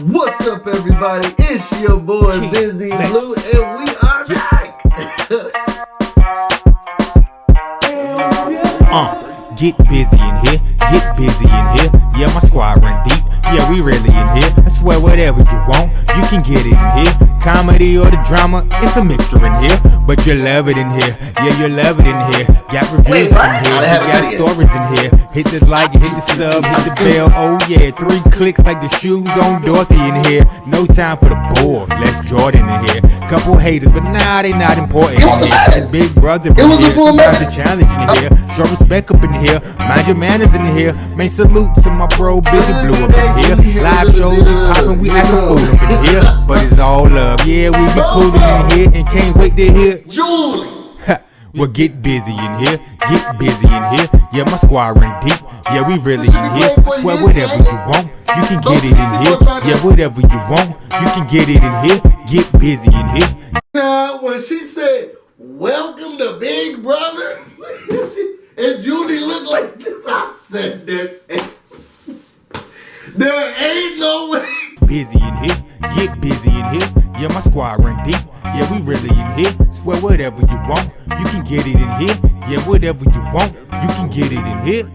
What's up, everybody? It's your boy BusyBlu, and we are back. Get busy in here, get busy in here. Yeah, my squad run deep. Yeah, we really in here. I swear whatever you want, you can get it in here. Comedy or the drama, it's a mixture in here. But you love it in here. Yeah, you love it in here. Got reviews in here. We got stories in here. Hit the like, hit the sub, hit the bell. Oh yeah, 3 clicks like the shoes on Dorothy in here. No time for the bore. Let's Jordan in here. Couple haters, but nah, they not important in here. It's Big Brother in here. Sometimes a challenge in here. Show respect up in here. Mind your manners in here. Make salute to my bro BusyBlu up in here. Live shows we poppin', we actin' fool up in here. But it's all love. Yeah, we be coolin' in here and can't wait to hear Julie. Well, get busy in here, get busy in here. Yeah, my squad run deep. Yeah, we really in here. I swear whatever you want, you can get it in here. Yeah, whatever you want, you can get it in here. Get busy in here. Now, when she said, "Welcome to Big Brother," and Julie looked like this, I said, there ain't no way. Busy in here, get busy in here. Yeah, my squad run deep. Yeah, we really in here. Swear whatever you want, you can get it in here. Yeah, whatever you want, you can get it in here.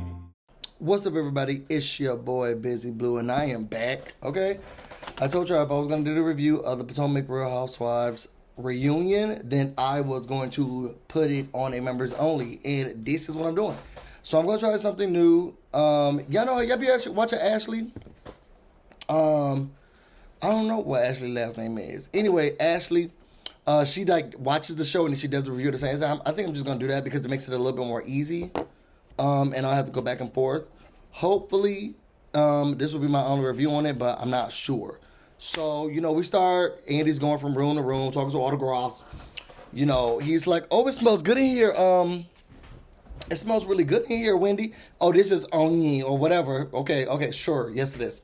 What's up, everybody? It's your boy BusyBlu, and I am back. Okay, I told y'all if I was gonna do the review of the Potomac Real Housewives reunion, then I was going to put it on a members only, and this is what I'm doing. So I'm gonna try something new. Y'all know y'all be watching Ashley. I don't know what Ashley's last name is. Anyway, Ashley, she like watches the show and then she does the review at the same time. I think I'm just gonna do that because it makes it a little bit more easy. And I'll have to go back and forth. Hopefully, this will be my only review on it, but I'm not sure. So, we start. Andy's going from room to room, talking to autographs. He's like, "Oh, it smells good in here. It smells really good in here, Wendy. Oh, this is onion or whatever. Okay, sure. Yes, it is."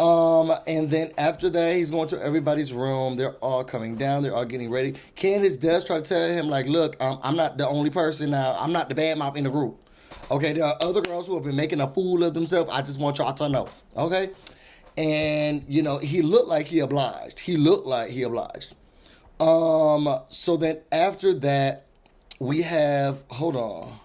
And then after that, he's going to everybody's room. They're all coming down. They're all getting ready. Candiace does try to tell him, like, "Look, I'm not the only person now. I'm not the bad mouth in the group. Okay, there are other girls who have been making a fool of themselves. I just want y'all to know." Okay? And, he looked like he obliged. So then after that, we have, hold on.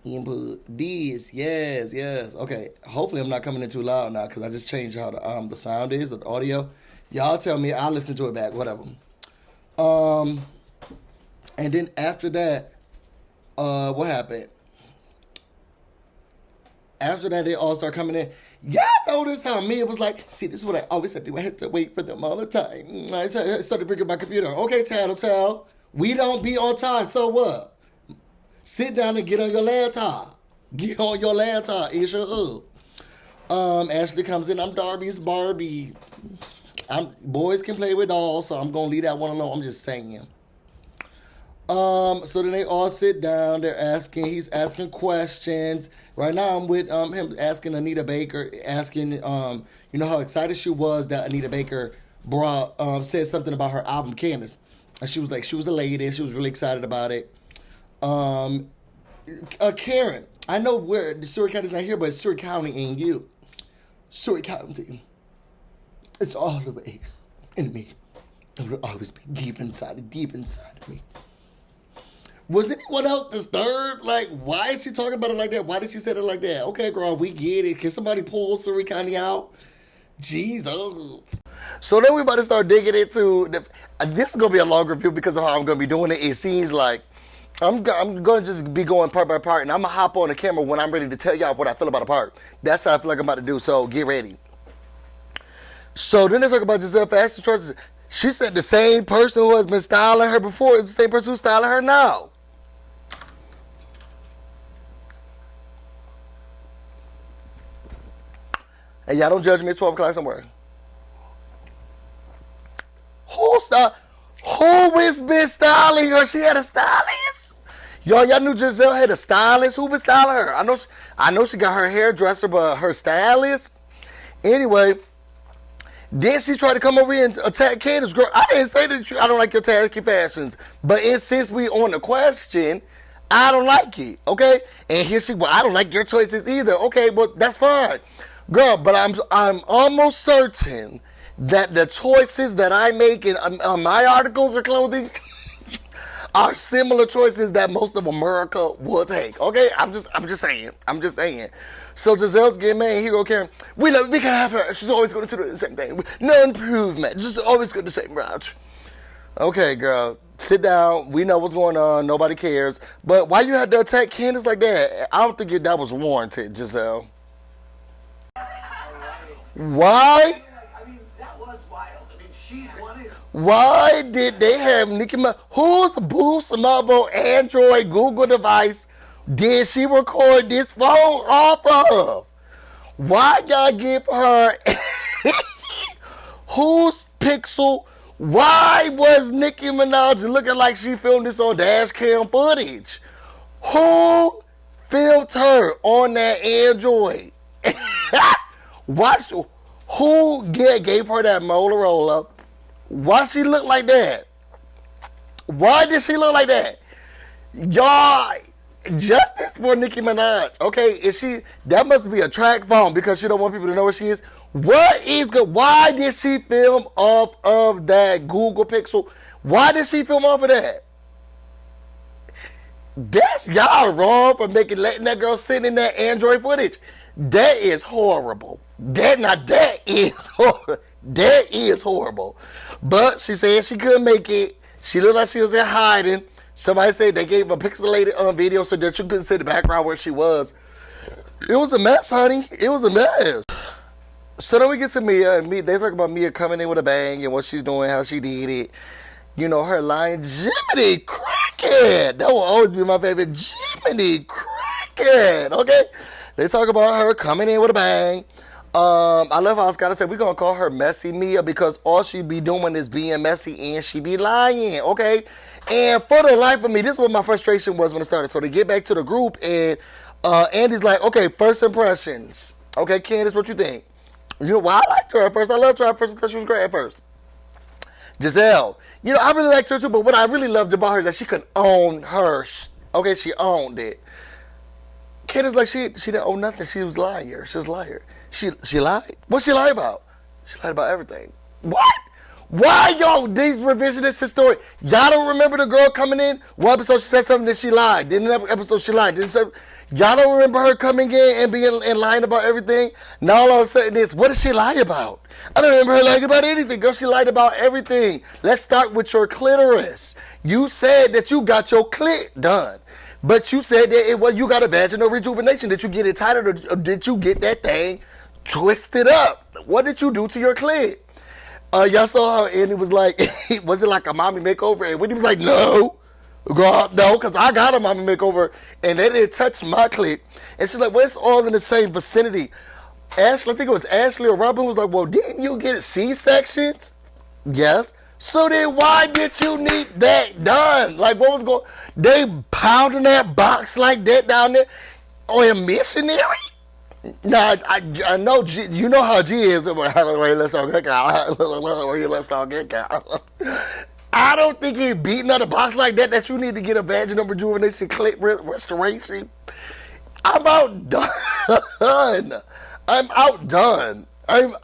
Input this, yes. Okay, hopefully I'm not coming in too loud now because I just changed how the sound is, the audio. Y'all tell me, I'll listen to it back, whatever. And then after that, what happened? After that, they all start coming in. Y'all notice how me, it was like, see, this is what I always said, I had to wait for them all the time. I started bringing my computer. Okay, Tattletale, we don't be on time, so what? Sit down and get on your laptop. Get on your laptop. It's your Ashley comes in. I'm Darby's Barbie. Boys can play with dolls, so I'm going to leave that one alone. I'm just saying. So then they all sit down. He's asking questions. Right now I'm with him asking Anita Baker, asking, how excited she was that Anita Baker said something about her album, Candiace. And she was like, she was a lady. She was really excited about it. Karen, I know where the Surrey County's not here, but Surrey County ain't you. Surrey County, it's always in me. It will always be deep inside of me. Was anyone else disturbed? Like, why is she talking about it like that? Why did she say it like that? Okay, girl, we get it. Can somebody pull Surrey County out? Jesus. So then we about to start digging into this is gonna be a long review because of how I'm gonna be doing it. It seems like I'm going to just be going part by part, and I'm going to hop on the camera when I'm ready to tell y'all what I feel about a part. That's how I feel like I'm about to do, so get ready. So then they talk about Gizelle fashion choices. She said the same person who has been styling her before is the same person who's styling her now. And y'all don't judge me, it's 12 o'clock somewhere. Who has been styling her? She had a stylist? Y'all knew Gizelle had a stylist? Who been styling her? I know she got her hairdresser, but her stylist? Anyway, then she tried to come over here and attack Candiace. Girl, I didn't say that I don't like your tacky fashions. But since we on the question, I don't like it, okay? And here well, I don't like your choices either. Okay, well, that's fine. Girl, but I'm almost certain that the choices that I make in on my articles of clothing are similar choices that most of America will take. Okay, I'm just saying. So Gizelle's getting mad. Here go Karen. We can have her. She's always going to do the same thing. No improvement. Just always go the same route. Okay, girl. Sit down. We know what's going on. Nobody cares. But why you had to attack Candiace like that? I don't think that was warranted, Gizelle. Why? I mean, that was wild. I mean, she wanted. Why did they have Nicki Minaj? Whose Boost Mobile Android Google device did she record this phone off of? Why y'all give her whose Pixel? Why was Nicki Minaj looking like she filmed this on dash cam footage? Who filmed her on that Android? Who gave her that Motorola? Why she look like that? Why did she look like that? Y'all, justice for Nicki Minaj. Okay, is she? That must be a track phone because she don't want people to know where she is. What is good? Why did she film off of that Google Pixel? Why did she film off of that? That's y'all wrong for letting that girl sit in that Android footage. That is horrible. That is horrible. But she said she couldn't make it. She looked like she was in hiding. Somebody said they gave a pixelated video so that you couldn't see the background where she was. It was a mess, honey. It was a mess. So then we get to Mia, and they talk about Mia coming in with a bang and what she's doing, how she did it. You know, her line, Jiminy Cricket. That will always be my favorite, Jiminy Cricket. Okay? They talk about her coming in with a bang. I love how Askale said we're going to call her Messy Mia because all she be doing is being messy and she be lying, okay? And for the life of me, this is what my frustration was when it started. So they get back to the group and Andy's like, okay, first impressions. Okay, Candiace, what you think? You know, well, I liked her at first. I loved her at first. I thought she was great at first. Gizelle, you know, I really liked her too, but what I really loved about her is that she could own her. Okay, she owned it. Candiace, like, she didn't own nothing. She was lying. She was a liar. She lied. What she lied about? She lied about everything. What? Why, y'all, these revisionist history? Y'all don't remember the girl coming in? One episode she said something that she lied. Then another episode she lied. Y'all don't remember her coming in and being and lying about everything? Now all of a sudden it's, what did she lie about? I don't remember her lying about anything. Girl, she lied about everything. Let's start with your clitoris. You said that you got your clit done. But you said that you got a vaginal rejuvenation. Did you get it tighter or did you get that thing twisted up? What did you do to your clit? Y'all saw how Andy was like, was it like a mommy makeover? And Whitney was like, no. Girl, no, because I got a mommy makeover and they didn't touch my clit. And she's like, well, it's all in the same vicinity. Ashley, I think it was Ashley or Robin was like, well, didn't you get C-sections? Yes. So then why did you need that done? Like, what was going on? They pounding that box like that down there on a missionary? Now, I know G, you know how G is. Let's all get out. Let's all get out. I don't think he's beating on a box like that you need to get a vaginal rejuvenation, clit restoration. I'm outdone. I'm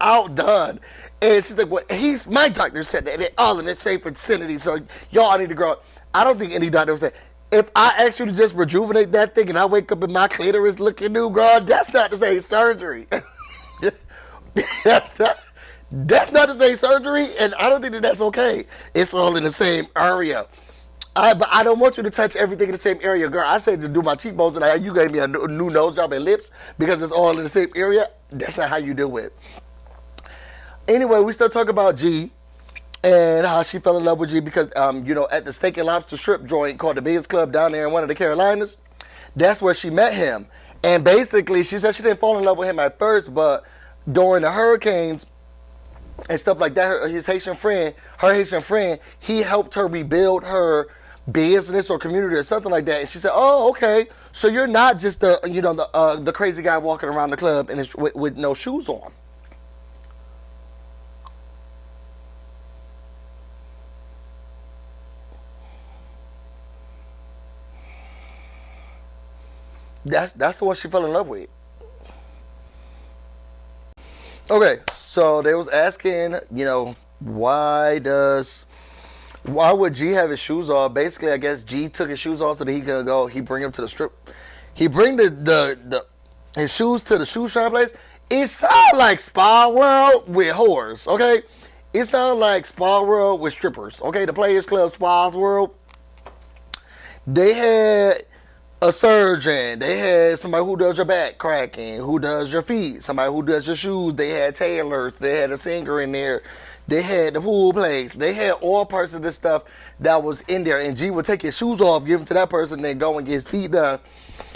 outdone. And she's like, well, my doctor said that they're all in the same vicinity, so y'all need to grow up. I don't think any doctor would say, if I ask you to just rejuvenate that thing and I wake up in my clitoris looking new, girl, that's not to say surgery. That's not to say surgery, and I don't think that's okay. It's all in the same area. But I don't want you to touch everything in the same area, girl. I said to do my cheekbones, and you gave me a new nose job and lips because it's all in the same area. That's not how you do it. Anyway, we still talk about G and how she fell in love with G because, you know, at the steak and lobster strip joint called the Biz Club down there in one of the Carolinas, that's where she met him. And basically, she said she didn't fall in love with him at first, but during the hurricanes and stuff like that, her Haitian friend, he helped her rebuild her business or community or something like that. And she said, oh, okay, so you're not just the crazy guy walking around the club and with no shoes on. That's the one she fell in love with. Okay, so they was asking, why would G have his shoes off? Basically, I guess G took his shoes off so that he could go. He bring him to the strip. He bring his shoes to the shoe shine place. It sounds like Spa World with whores. Okay, it sounds like Spa World with strippers. Okay, the Players Club Spa World. They had a surgeon. They had somebody who does your back cracking, who does your feet, somebody who does your shoes. They had tailors. They had a singer in there. They had the pool place. They had all parts of this stuff that was in there. And G would take his shoes off, give them to that person, then go and get his feet done.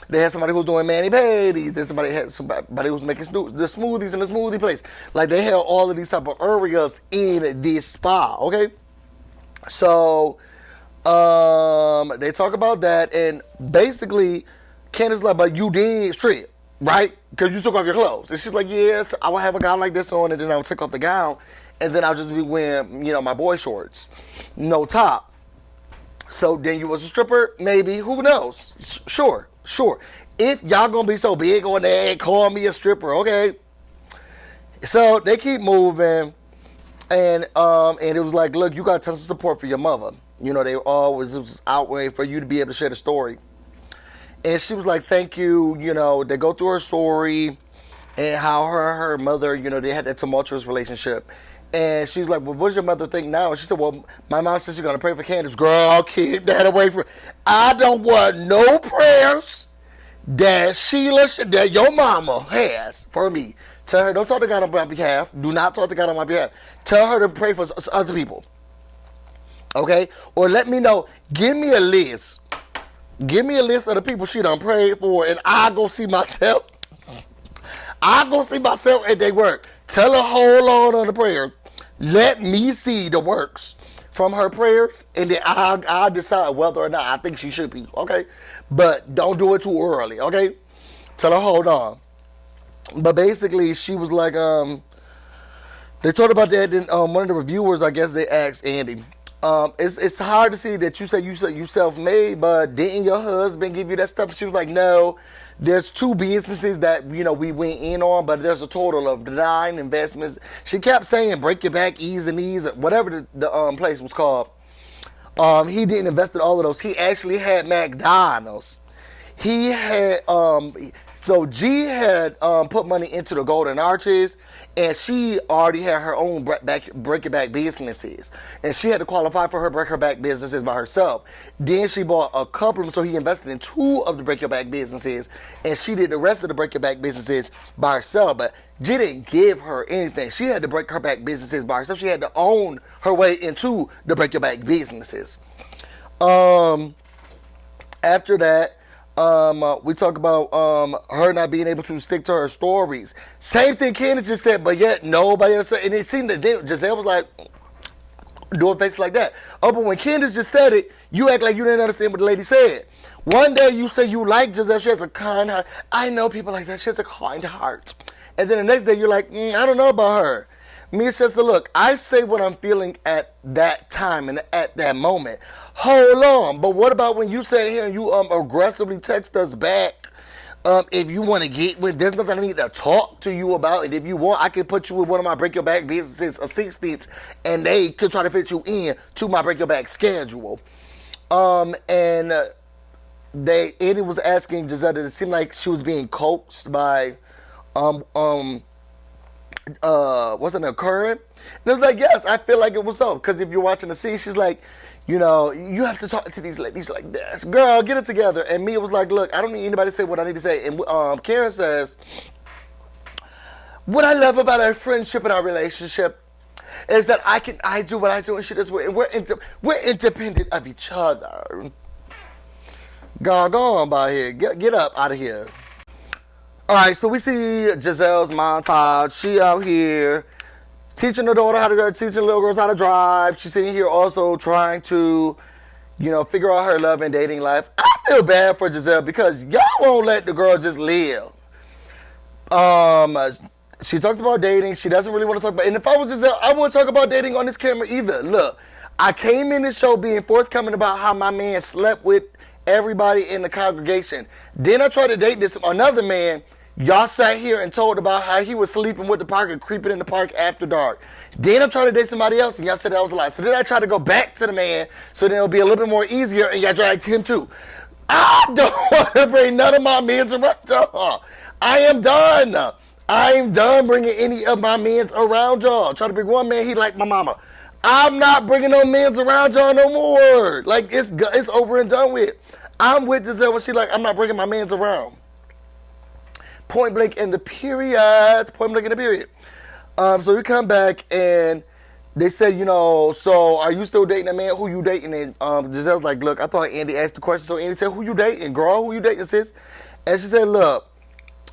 They had somebody who was doing mani-pedis. Then somebody who was making the smoothies in the smoothie place. Like, they had all of these type of areas in this spa, okay? So they talk about that, and basically, Candiace like, but you did strip, right? Because you took off your clothes. And she's like, yes, I will have a gown like this on, and then I'll take off the gown, and then I'll just be wearing, my boy shorts, no top. So then you was a stripper? Maybe. Who knows? Sure. If y'all gonna be so big on there and call me a stripper, okay? So they keep moving, and it was like, look, you got tons of support for your mother. It was out way for you to be able to share the story. And she was like, thank you. They go through her story and how her mother, they had that tumultuous relationship. And she was like, well, what does your mother think now? And she said, well, my mom says she's going to pray for Candiace. Girl, keep that away from I don't want no prayers that your mama has for me. Tell her, don't talk to God on my behalf. Do not talk to God on my behalf. Tell her to pray for other people. Okay? Or let me know. Give me a list. Give me a list of the people she done prayed for, and I'll go see myself. I'll go see myself at their work. Tell her, hold on the prayer. Let me see the works from her prayers, and then I'll decide whether or not I think she should be. Okay? But don't do it too early. Okay? Tell her, hold on. But basically, she was like, they talked about that, and one of the reviewers, I guess they asked Andy, it's hard to see that you say you self-made, but didn't your husband give you that stuff? She was like, no, there's 2 businesses that, we went in on, but there's a total of 9 investments. She kept saying, break your back, ease and ease, whatever the place was called. He didn't invest in all of those. He actually had McDonald's. He had, so G had put money into the Golden Arches, and she already had her own break your back businesses. And she had to qualify for her break her back businesses by herself. Then she bought a couple of them, so he invested in 2 of the break your back businesses, and she did the rest of the break your back businesses by herself. But G didn't give her anything. She had to break her back businesses by herself. She had to own her way into the break your back businesses. After that, we talk about her not being able to stick to her stories. Same thing Candiace just said, but yet nobody else said. And it seemed that Gizelle was like doing faces like that. Oh, but when Candiace just said it, you act like you didn't understand what the lady said. One day you say you like Gizelle, she has a kind heart. I know people like that. She has a kind heart. And then the next day you're like, I don't know about her. Me, it's just a look. I say what I'm feeling at that time and at that moment. Hold on. But what about when you say here and you aggressively text us back? If you want to get with, there's nothing I need to talk to you about. And if you want, I could put you with one of my Break Your Back businesses assistants, and they could try to fit you in to my Break Your Back schedule. And Andy was asking Gizelle, did it seem like she was being coaxed by wasn't occurring? And I was like, yes, I feel like it was so. Because if you're watching the scene, she's like, you have to talk to these ladies like this. Girl, get it together. And me was like, look, I don't need anybody to say what I need to say. And Karen says, what I love about our friendship and our relationship is that I do what I do and she does what, and we're independent of each other. Go on by here. Get up out of here. All right, so we see Gizelle's montage. She out here teaching her daughter how to drive, teaching little girls how to drive. She's sitting here also trying to, figure out her love and dating life. I feel bad for Gizelle because y'all won't let the girl just live. She talks about dating. She doesn't really want to talk about, and if I was Gizelle, I wouldn't talk about dating on this camera either. Look, I came in this show being forthcoming about how my man slept with everybody in the congregation. Then I tried to date another man. Y'all sat here and told about how he was sleeping with the park and creeping in the park after dark. Then I'm trying to date somebody else, and y'all said that was a lie. So then I tried to go back to the man, so then it'll be a little bit more easier, and y'all dragged him too. I don't want to bring none of my men around y'all. I am done. I am done bringing any of my men around y'all. Try to bring one man, he like my mama. I'm not bringing no men around y'all no more. Like, it's over and done with. I'm with Gizelle when she like, I'm not bringing my mans around. Point blank in the period. Point blank in the period. So we come back and they said, so are you still dating that man? Who you dating? And Gizelle's like, look, I thought Andy asked the question. So Andy said, who you dating, girl? Who you dating, sis? And she said, look,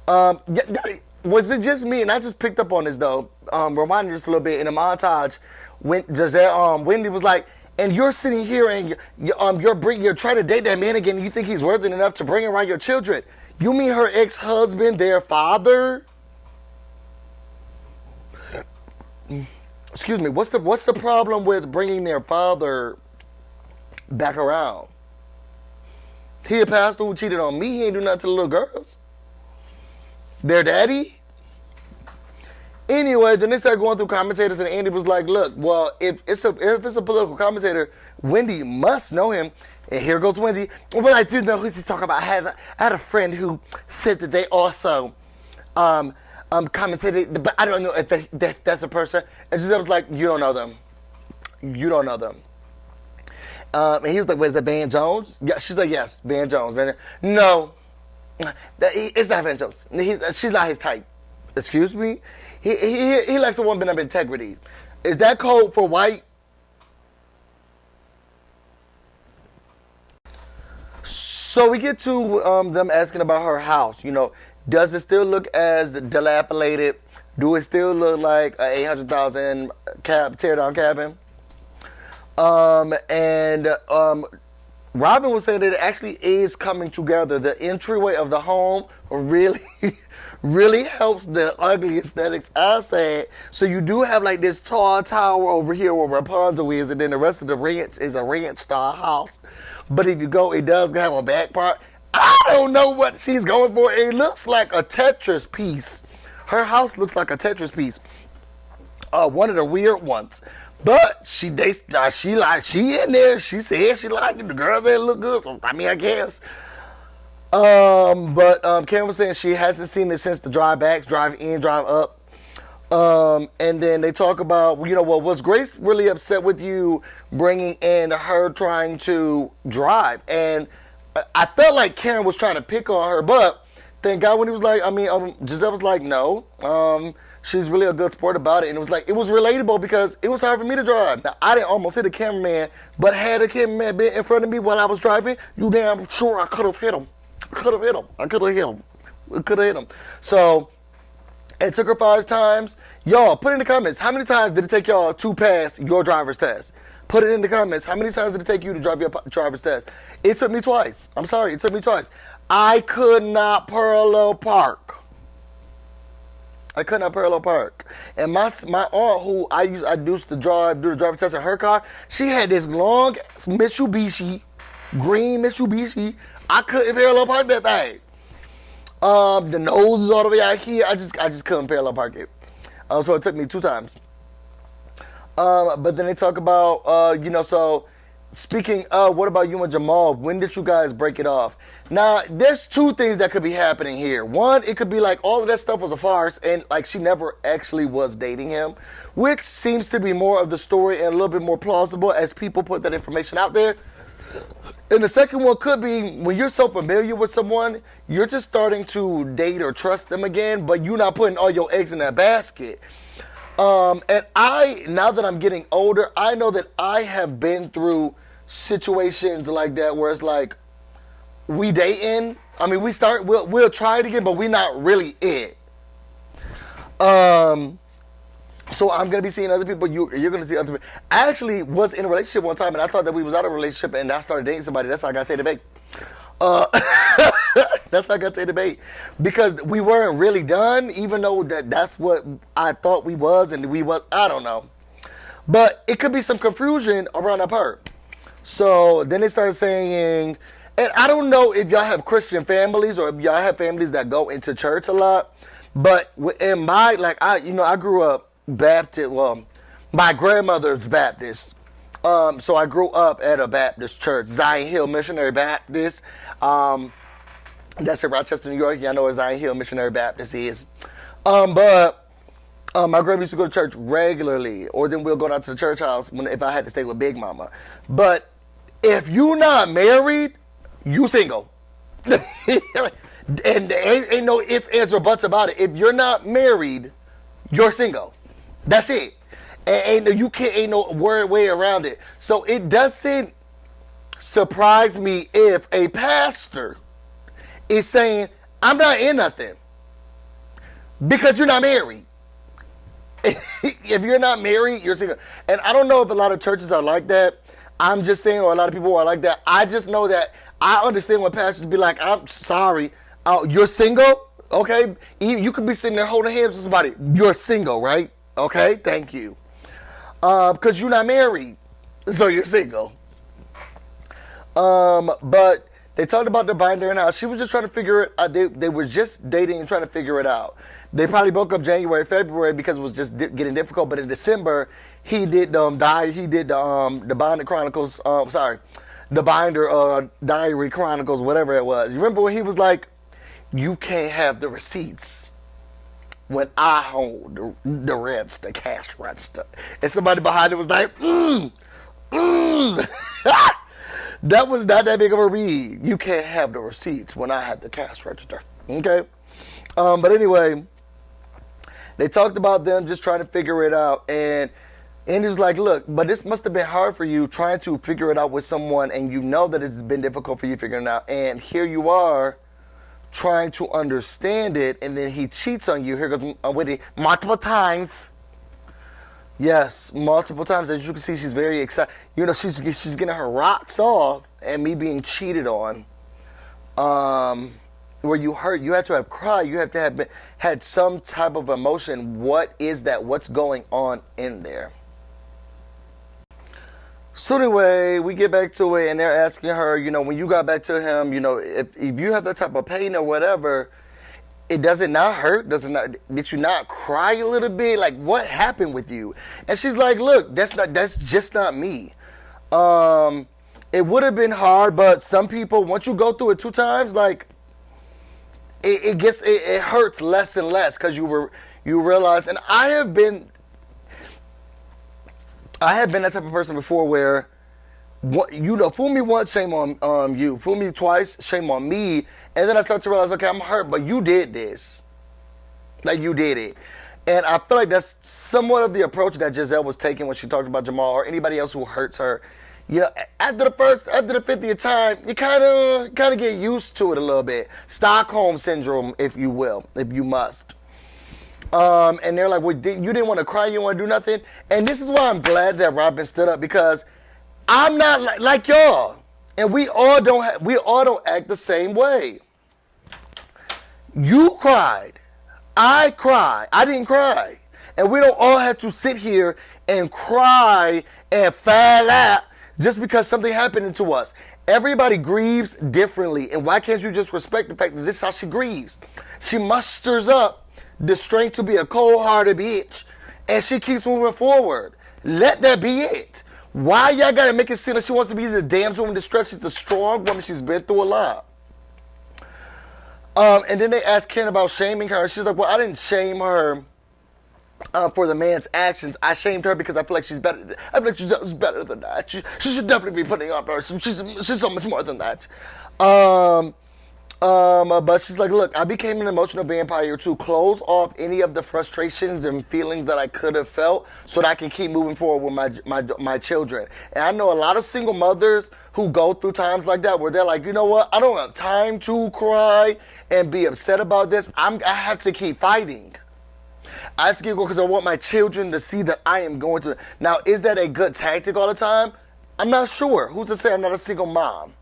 was it just me? And I just picked up on this, though. Reminding just a little bit in the montage when Wendy was like, and you're sitting here and you're trying to date that man again and you think he's worth it enough to bring around your children. You mean her ex-husband, their father? Excuse me, what's the problem with bringing their father back around? He a pastor who cheated on me. He ain't do nothing to the little girls. Their daddy? Anyway, then they started going through commentators, and Andy was like, look, well, if it's a political commentator, Wendy must know him. And here goes Wendy. Well, I do know who to talk about. I had a friend who said that they also commentated, but I don't know if that's a person. And Giselle was like, you don't know them. You don't know them. And he was like, was it Van Jones? Yeah, she's like, yes, Van Jones. No, it's not Van Jones. She's not his type. Excuse me? He likes a woman of integrity. Is that code for white? So we get to them asking about her house. Does it still look as dilapidated? Do it still look like a $800,000 tear down cabin? Robin was saying that it actually is coming together. The entryway of the home really helps the ugly aesthetics outside. So you do have like this tall tower over here where Rapunzel is, and then the rest of the ranch is a ranch style house. But if you go, it does have a back part. I don't know what she's going for. It looks like a Tetris piece. Her house looks like a Tetris piece. One of the weird ones. But she in there. She said she liked it. The girls there look good. So I guess. But Karen was saying she hasn't seen it since the drive back, drive in, drive up. And then they talk about, was Grace really upset with you bringing in her trying to drive? And I felt like Karen was trying to pick on her, but thank God when he was like, Giselle was like, no, she's really a good sport about it. And it was relatable because it was hard for me to drive. Now, I didn't almost hit the cameraman, but had the cameraman been in front of me while I was driving, you damn sure I could have hit him. I could have hit him. So it took her 5 times. Y'all, put in the comments, how many times did it take y'all to pass your driver's test? Put it in the comments. How many times did it take you to drive your driver's test? It took me twice. I'm sorry, it took me twice. I could not parallel park. And my aunt, who I used to do the driver's test in her car, she had this long green Mitsubishi. I couldn't parallel park that thing. The nose is all the way out here. I just couldn't parallel park it. So it took me 2 times. But then they talk about, so speaking of, what about you and Jamal? When did you guys break it off? Now, there's 2 things that could be happening here. One, it could be like all of that stuff was a farce and like she never actually was dating him, which seems to be more of the story and a little bit more plausible as people put that information out there. And the second one could be when you're so familiar with someone, you're just starting to date or trust them again, but you're not putting all your eggs in that basket. And now that I'm getting older, I know that I have been through situations like that where it's like, we dating, we'll try it again, but we're not really it. So I'm going to be seeing other people. You're going to see other people. I actually was in a relationship one time, and I thought that we was out of a relationship, and I started dating somebody. That's how I got to take the bait. That's how I got to take the bait. Because we weren't really done, even though that's what I thought we was, and we was. I don't know. But it could be some confusion around that part. So then they started saying, And I don't know if y'all have Christian families or if y'all have families that go into church a lot, but in my, like, I grew up Baptist. Well, my grandmother's Baptist. So I grew up at a Baptist church, Zion Hill Missionary Baptist. That's in Rochester, New York. Y'all know where Zion Hill Missionary Baptist is. But my grandma used to go to church regularly, or then we'll go down to the church house if I had to stay with Big Mama. But if you're not married, you single. And there ain't no ifs, ands, or buts about it. If you're not married, you're single. That's it. And ain't no way around it. So it doesn't surprise me if a pastor is saying, I'm not in nothing, because you're not married. If you're not married, you're single. And I don't know if a lot of churches are like that. I'm just saying, or a lot of people are like that. I just know that I understand when pastors be like, I'm sorry, you're single? Okay? You could be sitting there holding hands with somebody. You're single, right? Okay, thank you. Because you're not married, so you're single. But they talked about the binder and how she was just trying to figure it out. They were just dating and trying to figure it out. They probably broke up January, February because it was just getting difficult. But in December, he did the Binder Chronicles. The Binder Diary Chronicles, whatever it was. You remember when he was like, "You can't have the receipts when I hold the register, the cash register," and somebody behind it was like, That was not that big of a read. You can't have the receipts when I have the cash register. Okay? But anyway, they talked about them just trying to figure it out. And he was like, look, but this must have been hard for you trying to figure it out with someone, and you know that it's been difficult for you figuring it out. And here you are trying to understand it, and then he cheats on you. Here goes with it multiple times. Yes, multiple times. As you can see, she's very excited. You know, she's getting her rocks off and me being cheated on. Where you had to have cried. You have to have had some type of emotion. What is that? What's going on in there? So anyway, we get back to it, and they're asking her, you know, when you got back to him, you know, if you have that type of pain or whatever, does it not hurt? Did you not cry a little bit? Like, what happened with you? And she's like, look, that's just not me. It would have been hard, but some people, once you go through it 2 times, like, it hurts less and less, because you realize, and I have been that type of person before where, you know, fool me once, shame on you. Fool me twice, shame on me. And then I start to realize, okay, I'm hurt, but you did this. Like, you did it. And I feel like that's somewhat of the approach that Gizelle was taking when she talked about Jamal or anybody else who hurts her. You know, after the 50th time, you kind of get used to it a little bit. Stockholm syndrome, if you will, if you must. And they're like, well, you didn't want to cry, you didn't want to do nothing. And this is why I'm glad that Robin stood up, because I'm not like y'all. And we all don't act the same way. You cried. I cried. I didn't cry. And we don't all have to sit here and cry and fall out just because something happened to us. Everybody grieves differently. And why can't you just respect the fact that this is how she grieves? She musters up the strength to be a cold-hearted bitch, and she keeps moving forward. Let that be it. Why y'all gotta make it seem like she wants to be the damsel in distress? She's a strong woman. She's been through a lot. And then they asked Karen about shaming her. She's like, well, I didn't shame her for the man's actions. I shamed her because I feel like she's better. I feel like she's better than that. She should definitely be putting up her. She's so much more than that. But she's like, look, I became an emotional vampire to close off any of the frustrations and feelings that I could have felt so that I can keep moving forward with my children. And I know a lot of single mothers who go through times like that where they're like, you know what? I don't have time to cry and be upset about this. I have to keep fighting. I have to keep going because I want my children to see that I am going to. Now, is that a good tactic all the time? I'm not sure. Who's to say I'm not a single mom?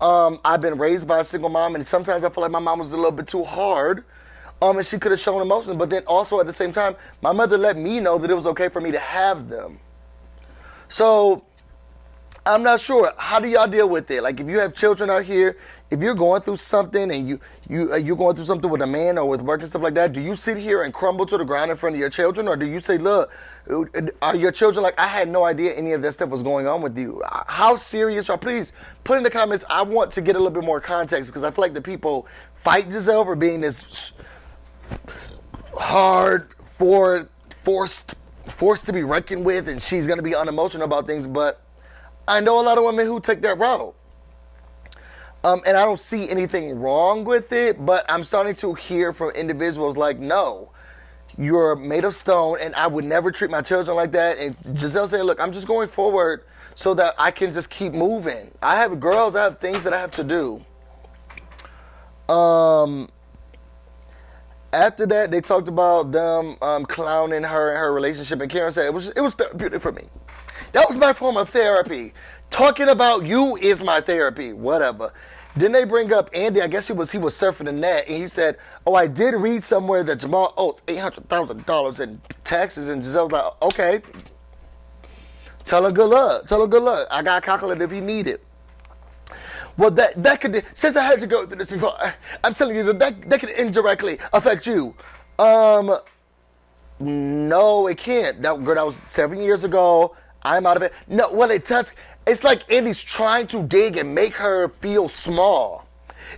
I've been raised by a single mom, and sometimes I feel like my mom was a little bit too hard, and she could have shown emotion. But then also at the same time, my mother let me know that it was okay for me to have them. So I'm not sure. How do y'all deal with it? Like, if you have children out here, if you're going through something and you're going through something with a man or with work and stuff like that, do you sit here and crumble to the ground in front of your children, or do you say, look, are your children like, I had no idea any of that stuff was going on with you? How serious? Or please put in the comments. I want to get a little bit more context, because I feel like the people fight Gizelle for being this hard, forced to be reckoned with, and she's going to be unemotional about things. But I know a lot of women who take that route. And I don't see anything wrong with it, but I'm starting to hear from individuals like, no, you're made of stone, and I would never treat my children like that. And Gizelle said, look, I'm just going forward so that I can just keep moving. I have girls, I have things that I have to do. After that, they talked about them clowning her and her relationship, and Karen said, it was therapeutic for me. That was my form of therapy. Talking about you is my therapy, whatever. Then they bring up Andy. I guess he was surfing the net, and he said, oh, I did read somewhere that Jamal owes $800,000 in taxes. And Giselle was like, okay, tell her good luck. Tell her good luck. I got a calculator if you need it. Well, that could, since I had to go through this before, I'm telling you that could indirectly affect you. No, it can't. That was 7 years ago. I'm out of it. No, well, it does. It's like Andy's trying to dig and make her feel small.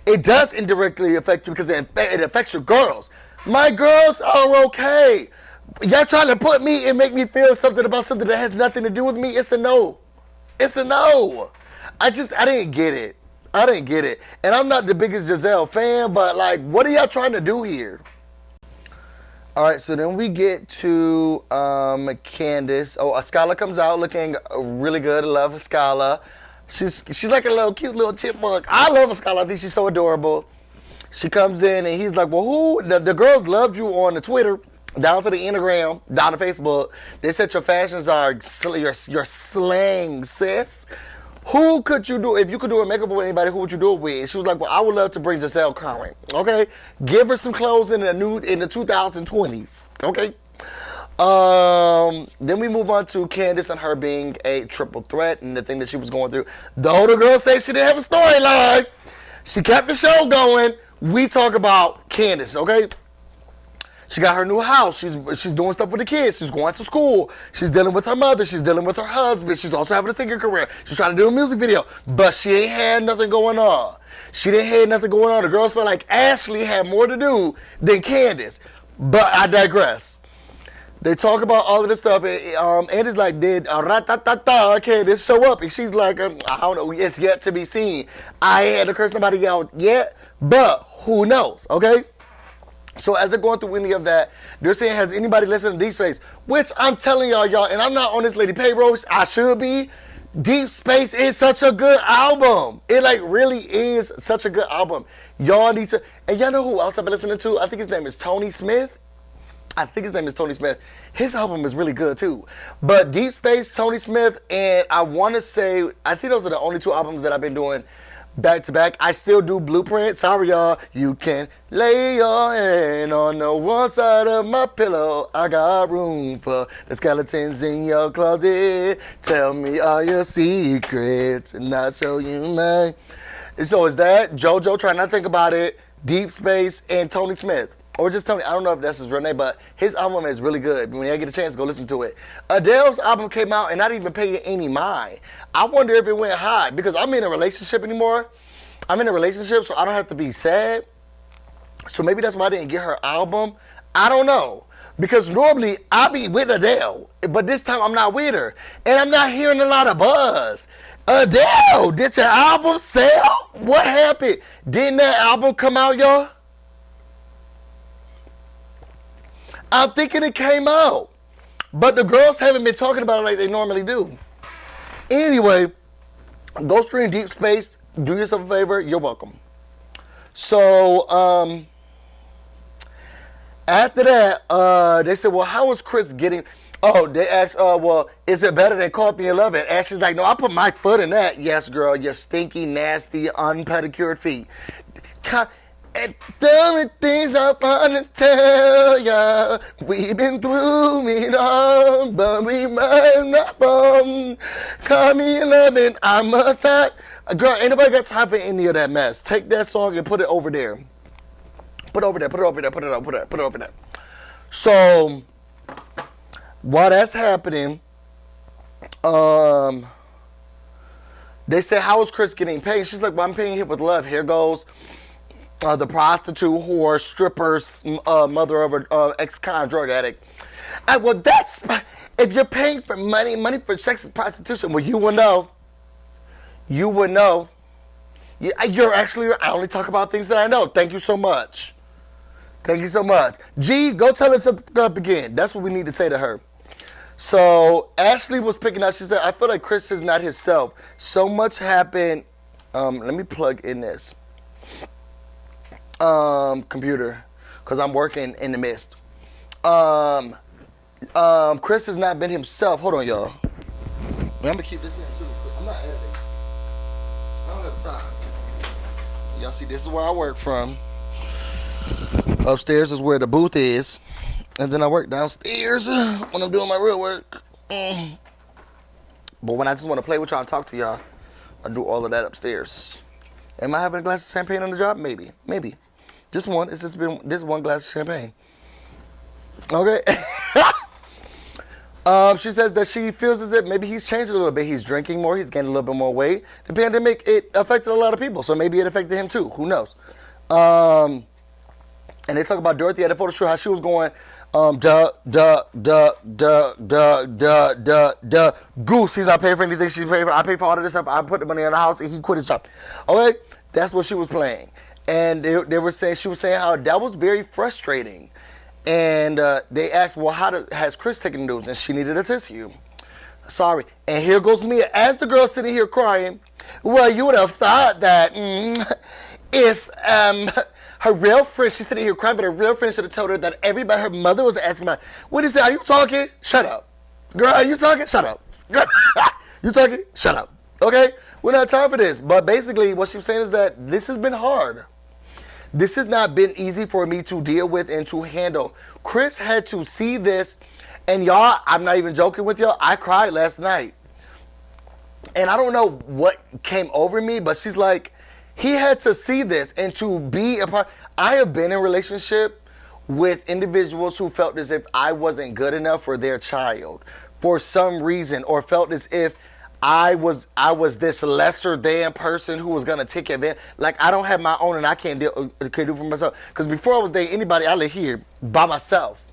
It does indirectly affect you because it affects your girls. My girls are okay. Y'all trying to put me and make me feel something about something that has nothing to do with me. It's a no. It's a no. I didn't get it. I didn't get it. And I'm not the biggest Gizelle fan, but like, what are y'all trying to do here? All right, so then we get to Candiace. Oh, Askale comes out looking really good. I love Askale. She's like a little cute little chipmunk. I love Askale. I think she's so adorable. She comes in and he's like, well, who? The girls loved you on the Twitter, down to the Instagram, down to Facebook. They said your fashions are your slang, sis. Who could you do, if you could do a makeup with anybody, who would you do it with? She was like, well, I would love to bring Gizelle current, okay? Give her some clothes in the 2020s, okay? Then we move on to Candiace and her being a triple threat and the thing that she was going through. The older girl said she didn't have a storyline. She kept the show going. We talk about Candiace, okay? She got her new house. She's doing stuff with the kids. She's going to school. She's dealing with her mother. She's dealing with her husband. She's also having a singing career. She's trying to do a music video. But she ain't had nothing going on. She didn't have nothing going on. The girls felt like Ashley had more to do than Candiace. But I digress. They talk about all of this stuff. And Andy's like, did Candiace show up? And she's like, I don't know. It's yet to be seen. I ain't had to curse nobody out yet. But who knows, okay? So as they're going through any of that, they're saying, has anybody listened to Deep Space? Which I'm telling y'all, and I'm not on this lady payroll, I should be. Deep Space is such a good album. It like really is such a good album. Y'all need to, and y'all know who else I've been listening to? I think his name is Tony Smith. His album is really good too. But Deep Space, Tony Smith, and I want to say, I think those are the only two albums that I've been doing back to back. I still do Blueprint. Sorry, y'all. You can lay your hand on the one side of my pillow. I got room for the skeletons in your closet. Tell me all your secrets and I'll show you mine. And so is that JoJo, trying not to think about it, Deep Space, and Tony Smith. Or just Tony. I don't know if that's his real name, but his album is really good. When you get a chance, go listen to it. Adele's album came out and I didn't even pay it any mind. I wonder if it went high because I'm in a relationship anymore. I'm in a relationship, so I don't have to be sad. So maybe that's why I didn't get her album. I don't know. Because normally I be with Adele, but this time I'm not with her. And I'm not hearing a lot of buzz. Adele, did your album sell? What happened? Didn't that album come out, y'all? I'm thinking it came out. But the girls haven't been talking about it like they normally do. Anyway, go stream Deep Space. Do yourself a favor. You're welcome. So, after that, they said, well, how is Chris getting... Oh, they asked, well, is it better than Caught Me in Love? And Ashley's like, no, I put my foot in that. Yes, girl, your stinky, nasty, unpedicured feet. And there are things I want to tell ya. We've been through it all, but we must not from. call me loving, I'm a thought. Girl, ain't nobody got time for any of that mess. Take that song and put it over there. Put it over there, put it over there, put it over there, put it over there. So, while that's happening, they said, how is Chris getting paid? She's like, well, I'm paying him with love. Here goes the prostitute, whore, stripper, mother of an ex-con drug addict. Well, that's, if you're paying for money for sex and prostitution, well, you will know. You would know. You're actually, I only talk about things that I know. Thank you so much. Thank you so much. G, go tell her to shut up again. That's what we need to say to her. So, Ashley was picking out, she said, I feel like Chris is not himself. So much happened. Let me plug in this computer, because I'm working in the midst. Chris has not been himself. Hold on, y'all. I'm going to keep this in, too. I'm not editing. I don't have time. Y'all see, this is where I work from. Upstairs is where the booth is. And then I work downstairs when I'm doing my real work. But when I just want to play with y'all and talk to y'all, I do all of that upstairs. Am I having a glass of champagne on the job? Maybe. Maybe. Just one. It's just been this one glass of champagne. Okay. She says that she feels as if maybe he's changed a little bit. He's drinking more. He's gaining a little bit more weight. The pandemic, it affected a lot of people. So maybe it affected him too. Who knows? And they talk about Dorothy at the photo shoot, how she was going, Goose, he's not paying for anything. She's paying for, I pay for all of this stuff. I put the money in the house and he quit his job. Okay? That's what she was playing. And they were saying, she was saying how that was very frustrating. And they asked, well, has Chris taken the news? And she needed a tissue. Sorry. And here goes Mia. As the girl sitting here crying, well, you would have thought that if her real friend, she's sitting here crying, but her real friend should have told her that everybody, her mother was asking about, what is it? Are you talking? Shut up. Girl, are you talking? Shut up. Girl, you talking? Shut up. Okay? We don't have time for this. But basically, what she's saying is that this has been hard. This has not been easy for me to deal with and to handle. Chris had to see this, and y'all, I'm not even joking with y'all, I cried last night. And I don't know what came over me, but she's like, he had to see this and to be a part. I have been in a relationship with individuals who felt as if I wasn't good enough for their child for some reason, or felt as if I was this lesser than person who was gonna take advantage. Like, I don't have my own and I can't do for myself. Because before I was dating anybody, I lived here by myself.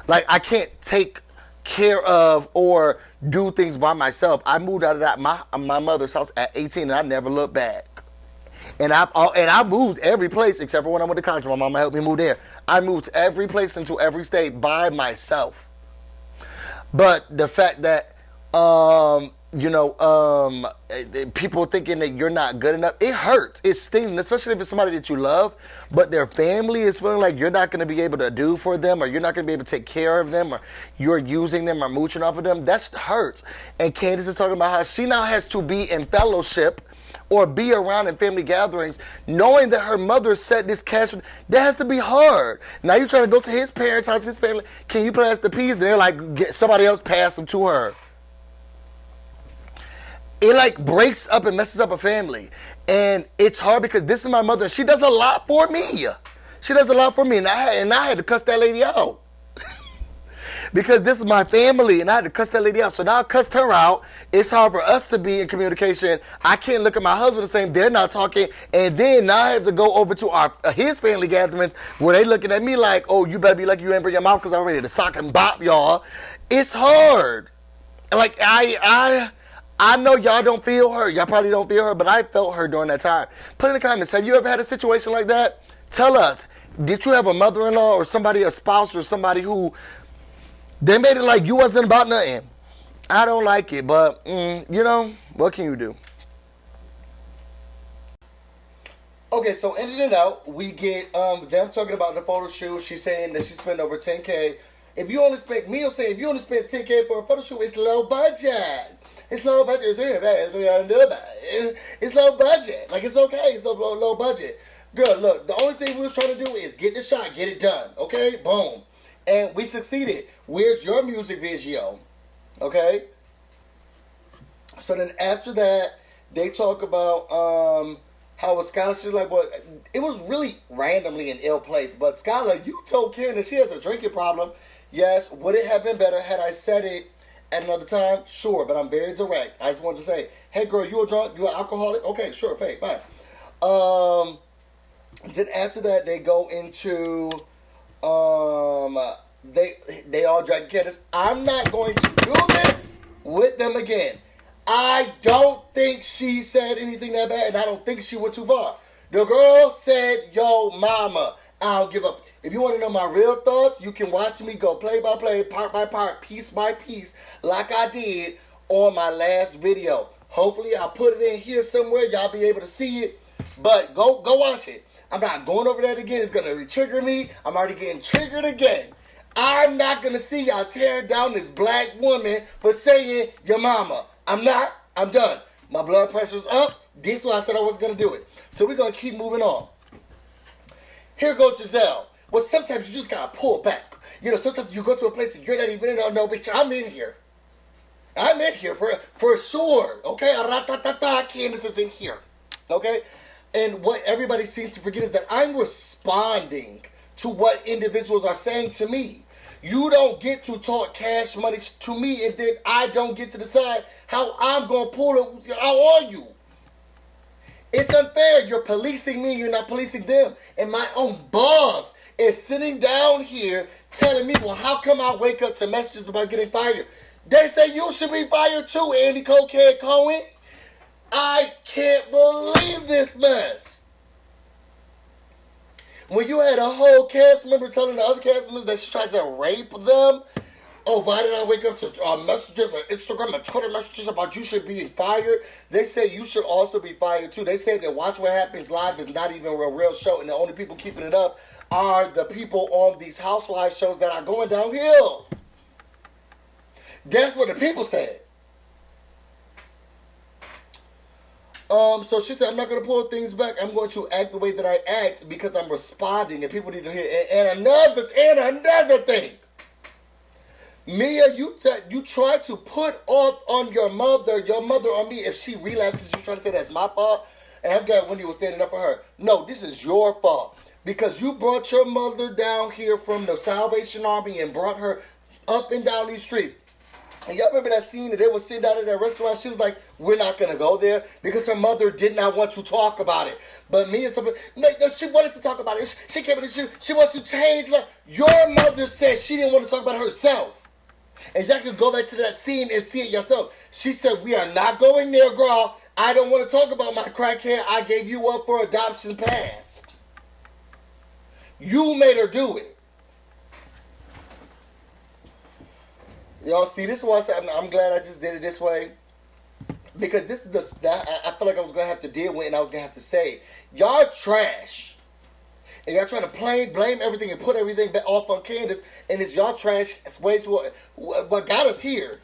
Like, I can't take care of or do things by myself. I moved out of that my mother's house at 18 and I never looked back. And I moved every place except for when I went to college. My mama helped me move there. I moved every place into every state by myself. But the fact that people thinking that you're not good enough, it hurts. It stings, especially if it's somebody that you love, but their family is feeling like you're not going to be able to do for them, or you're not going to be able to take care of them, or you're using them or mooching off of them. That hurts. And Candiace is talking about how she now has to be in fellowship or be around in family gatherings, knowing that her mother set this cash. That has to be hard. Now you're trying to go to his parents' house, his family. Can you pass the peas? They're like, get somebody else pass them to her. It like breaks up and messes up a family. And it's hard because this is my mother. She does a lot for me. She does a lot for me. And I had to cuss that lady out. Because this is my family and I had to cuss that lady out. So now I cussed her out. It's hard for us to be in communication. I can't look at my husband and say they're not talking. And then now I have to go over to his family gatherings where they looking at me like, oh, you better be lucky you ain't bring your mouth because I'm ready to sock and bop y'all. It's hard. Like I know y'all don't feel her. Y'all probably don't feel her, but I felt her during that time. Put in the comments, have you ever had a situation like that? Tell us. Did you have a mother-in-law or somebody, a spouse or somebody who, they made it like you wasn't about nothing? I don't like it, but, what can you do? Okay, so ending it out, we get them talking about the photo shoot. She's saying that she spent over $10K. If you only spent $10K for a photo shoot, it's low budget. It's low budget. It's low budget. Like, it's okay. It's low budget. Girl, look, the only thing we was trying to do is get the shot, get it done. Okay? Boom. And we succeeded. Where's your music video? Okay? So then after that, they talk about how Askale, she's like, well, it was really randomly in ill place. But Askale, you told Karen that she has a drinking problem. Yes, would it have been better had I said it at another time? Sure, but I'm very direct. I just wanted to say, hey girl, you a drunk? You an alcoholic? Okay, sure, fake, fine. Then after that, they go into they all drag Candiace. I'm not going to do this with them again. I don't think she said anything that bad, and I don't think she went too far. The girl said, yo, mama, I don't give up. If you want to know my real thoughts, you can watch me go play by play, part by part, piece by piece, like I did on my last video. Hopefully, I'll put it in here somewhere. Y'all be able to see it. But go watch it. I'm not going over that again. It's going to re-trigger me. I'm already getting triggered again. I'm not going to see y'all tear down this black woman for saying your mama. I'm not. I'm done. My blood pressure's up. This is why I said I wasn't going to do it. So we're going to keep moving on. Here goes Gizelle. Well, sometimes you just got to pull back. You know, sometimes you go to a place and you're not even in there. No, bitch, I'm in here. I'm in here for sure. Okay? Candiace is in here. Okay? And what everybody seems to forget is that I'm responding to what individuals are saying to me. You don't get to talk cash money to me, and then I don't get to decide how I'm going to pull it. How are you? It's unfair. You're policing me. You're not policing them. And my own boss is sitting down here telling me, well, how come I wake up to messages about getting fired? They say you should be fired too, Andy Cokehead Cohen. I can't believe this mess. When you had a whole cast member telling the other cast members that she tried to rape them, oh, why did I wake up to messages on Instagram and Twitter messages about you should be fired? They say you should also be fired too. They say that Watch What Happens Live is not even a real show, and the only people keeping it up are the people on these Housewives shows that are going downhill. That's what the people said. So she said, I'm not going to pull things back. I'm going to act the way that I act because I'm responding and people need to hear. And another thing. Mia, you try to put off on your mother on me. If she relapses, you try to say that's my fault. And I'm glad Wendy was standing up for her. No, this is your fault. Because you brought your mother down here from the Salvation Army and brought her up and down these streets. And y'all remember that scene that they were sitting down at that restaurant? She was like, we're not going to go there because her mother did not want to talk about it. But me and somebody, no, she wanted to talk about it. She came in and she wants to change. Like, your mother said she didn't want to talk about it herself. And y'all can go back to that scene and see it yourself. She said, we are not going there, girl. I don't want to talk about my crackhead I gave you up for adoption past. You made her do it. Y'all see, this is why I said I'm glad I just did it this way. Because this is I feel like I was going to have to deal with and I was going to have to say, y'all trash. And y'all trying to blame everything and put everything back off on Candiace. And it's y'all trash. It's ways what got us here.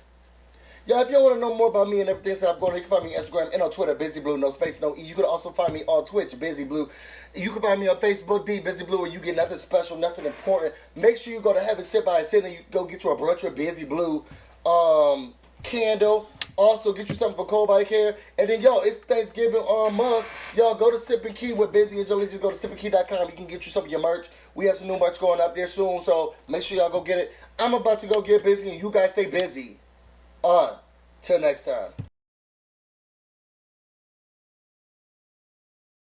Y'all, if y'all want to know more about me and everything, so I'm going, you can find me on Instagram and on Twitter, BusyBlu, no space, no E. You can also find me on Twitch, BusyBlu. You can find me on Facebook, BusyBlu, where you get nothing special, nothing important. Make sure you go to Heaven Sit by a Sit and you go get you a brunch with BusyBlu candle. Also, get you something for Cold Body Care. And then, yo, it's Thanksgiving month. Y'all, go to Sip and Key with Busy and Jolie. Just go to sipandkey.com. You can get you some of your merch. We have some new merch going up there soon, so make sure y'all go get it. I'm about to go get busy, and you guys stay busy. Till next time.